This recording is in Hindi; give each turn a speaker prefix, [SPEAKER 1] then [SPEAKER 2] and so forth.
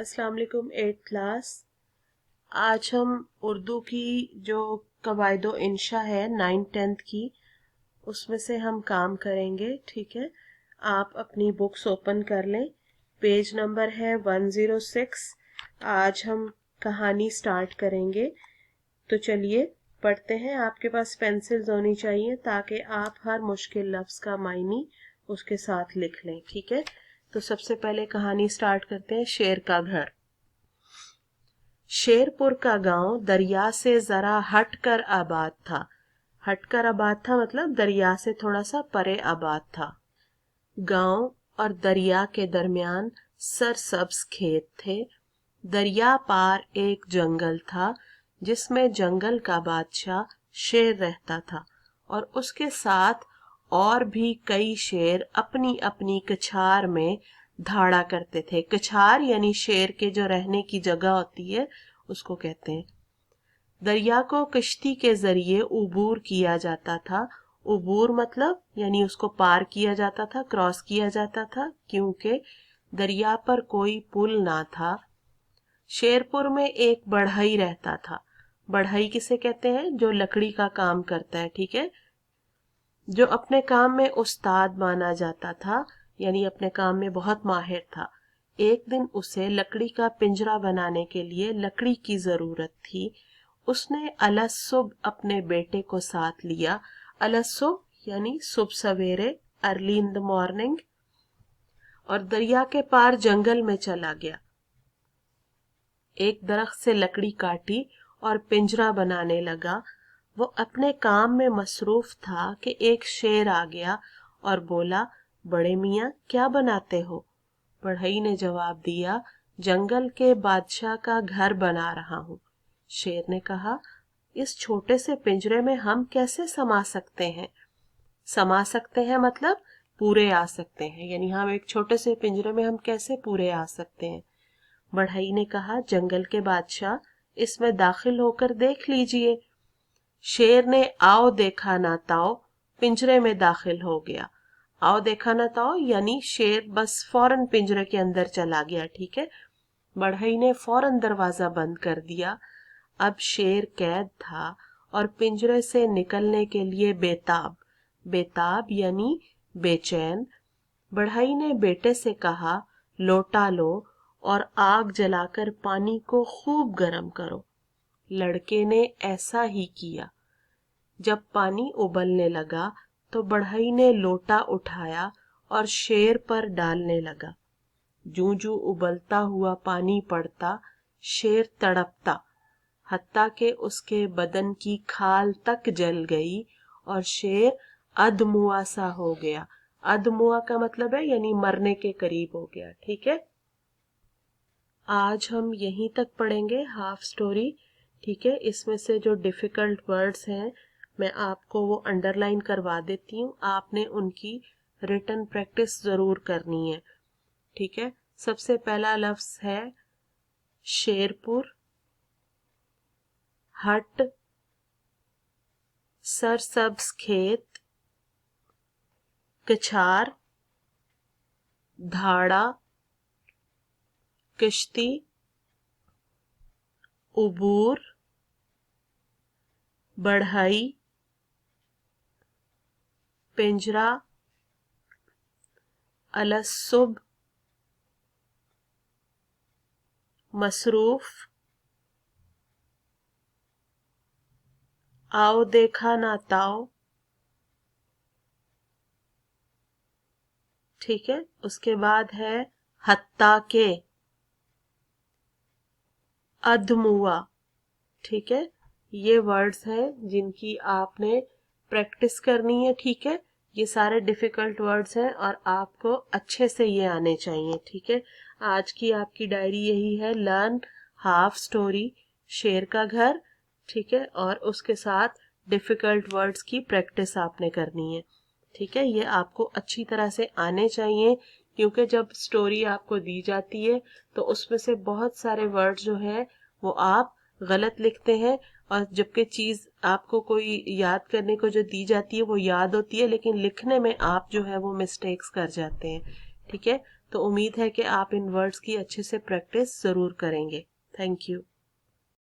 [SPEAKER 1] अस्सलाम वालेकुम 8th क्लास। आज हम उर्दू की जो कवायदो इंशा है 9th-10th की उसमें से हम काम करेंगे। ठीक है, आप अपनी बुक्स ओपन कर लें। पेज नंबर है 106। आज हम कहानी स्टार्ट करेंगे, तो चलिए पढ़ते हैं। आपके पास पेंसिल्स होनी चाहिए ताकि आप हर मुश्किल लफ्ज का मायनी उसके साथ लिख लें। ठीक है, तो सबसे पहले कहानी स्टार्ट करते हैं। शेर का घर। शेरपुर का गांव दरिया से जरा हटकर आबाद था। हटकर आबाद था मतलब दरिया से थोड़ा सा परे आबाद था। गांव और दरिया के दरमियान सरसब्ज खेत थे। दरिया पार एक जंगल था जिसमें जंगल का बादशाह शेर रहता था और उसके साथ और भी कई शेर अपनी अपनी कछार में धाड़ा करते थे। कछार यानी शेर के जो रहने की जगह होती है उसको कहते हैं। दरिया को कश्ती के जरिए उबूर किया जाता था। उबूर मतलब यानी उसको पार किया जाता था, क्रॉस किया जाता था, क्योंकि दरिया पर कोई पुल ना था। शेरपुर में एक बढ़ई रहता था। बढ़ई किसे कहते हैं? जो लकड़ी का काम करता है। ठीक है, जो अपने काम में उस्ताद माना जाता था, यानी अपने काम में बहुत माहिर था। एक दिन उसे लकड़ी का पिंजरा बनाने के लिए लकड़ी की जरूरत थी। उसने अलसुब अपने बेटे को साथ लिया। अलसुब यानी सुबह सवेरे, अर्ली इन द मॉर्निंग, और दरिया के पार जंगल में चला गया। एक दरख्त से लकड़ी काटी और पिंजरा बनाने लगा। वो अपने काम में मसरूफ था कि एक शेर आ गया और बोला, बड़े मियाँ क्या बनाते हो? बढ़ई ने जवाब दिया, जंगल के बादशाह का घर बना रहा हूँ। शेर ने कहा, इस छोटे से पिंजरे में हम कैसे समा सकते हैं? समा सकते हैं मतलब पूरे आ सकते हैं, यानी हम एक छोटे से पिंजरे में हम कैसे पूरे आ सकते हैं? बढ़ई ने कहा, जंगल के बादशाह, इसमें दाखिल होकर देख लीजिए। शेर ने आओ देखा ना ताओ पिंजरे में दाखिल हो गया। आओ देखा ना ताओ यानी शेर बस फौरन पिंजरे के अंदर चला गया। ठीक है, बढ़ई ने फौरन दरवाजा बंद कर दिया। अब शेर कैद था और पिंजरे से निकलने के लिए बेताब। बेताब यानी बेचैन। बढ़ई ने बेटे से कहा, लोटा लो और आग जलाकर पानी को खूब गर्म करो। लड़के ने ऐसा ही किया। जब पानी उबलने लगा तो बढ़ई ने लोटा उठाया और शेर पर डालने लगा। जूं जूं उबलता हुआ पानी पड़ता, शेर तड़पता, हत्ता के उसके बदन की खाल तक जल गई और शेर अधमुआ सा हो गया। अधमुआ का मतलब है यानी मरने के करीब हो गया। ठीक है, आज हम यहीं तक पढ़ेंगे हाफ स्टोरी। ठीक है, इसमें से जो डिफिकल्ट वर्ड्स हैं मैं आपको वो अंडरलाइन करवा देती हूँ। आपने उनकी रिटन प्रैक्टिस जरूर करनी है। ठीक है, सबसे पहला लफ्ज है शेरपुर, हट, सरसब्ज खेत, कछार, धाड़ा, किश्ती, उबूर, बढ़ई, पिंजरा, अलसुब, मसरूफ, आओ देखा ना ताओ। ठीक है, उसके बाद है हत्ता के, अधमुआ। ठीक है, ये वर्ड्स हैं जिनकी आपने प्रैक्टिस करनी है। ठीक है, ये सारे डिफिकल्ट वर्ड्स हैं और आपको अच्छे से ये आने चाहिए। ठीक है, आज की आपकी डायरी यही है, लर्न हाफ स्टोरी शेर का घर। ठीक है, और उसके साथ डिफिकल्ट वर्ड्स की प्रैक्टिस आपने करनी है। ठीक है, ये आपको अच्छी तरह से आने चाहिए, क्योंकि जब स्टोरी आपको दी जाती है तो उसमें से बहुत सारे वर्ड जो है वो आप गलत लिखते हैं, और जबकि चीज आपको कोई याद करने को जो दी जाती है वो याद होती है, लेकिन लिखने में आप जो है वो मिस्टेक्स कर जाते हैं। ठीक है, तो उम्मीद है कि आप इन वर्ड्स की अच्छे से प्रैक्टिस ज़रूर करेंगे। Thank you.